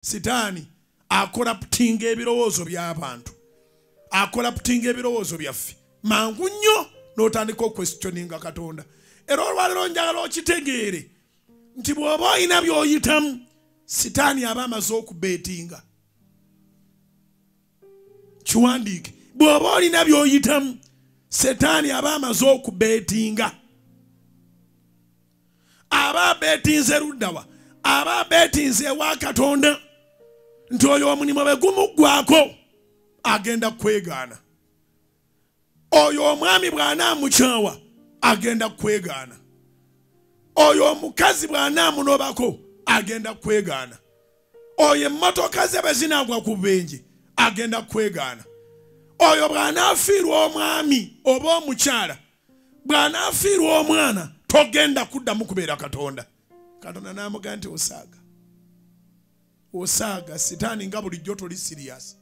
sitani akoraptinga ebirowoozo by'abantu, akoraptinga ebirowoozo byaffe mangu nnyo n'otandika okwestioninga Katonda. Era olwaleero njagala okitegeere nti bw'oba olina byoyitamu sitani aba amaze okubettinga. Kiwandiike, bw'oba olina byoyitamu sitani aba amaze okubettinga. Aba bettinze luddawa, aba bettinze ewa Katonda nti oyo omulimu bwe gumuggwako agenda kwegaana. Oyo omwami bw'anaamukyawa agenda kwegaana. Oyo omukazi bw'anaamunobako agenda kwegaana. Oyo emmotoka ze bwe zinaagwa ku benje agenda kwegaana. Oyo bw'anaafiirwa omwami oba omukyala, bw'anaafiirwa omwana togenda kuddamu kubeera Katonda. Katonda n'amugamba nti osaaga. Osaaga sitani nga bulijjo toli serious.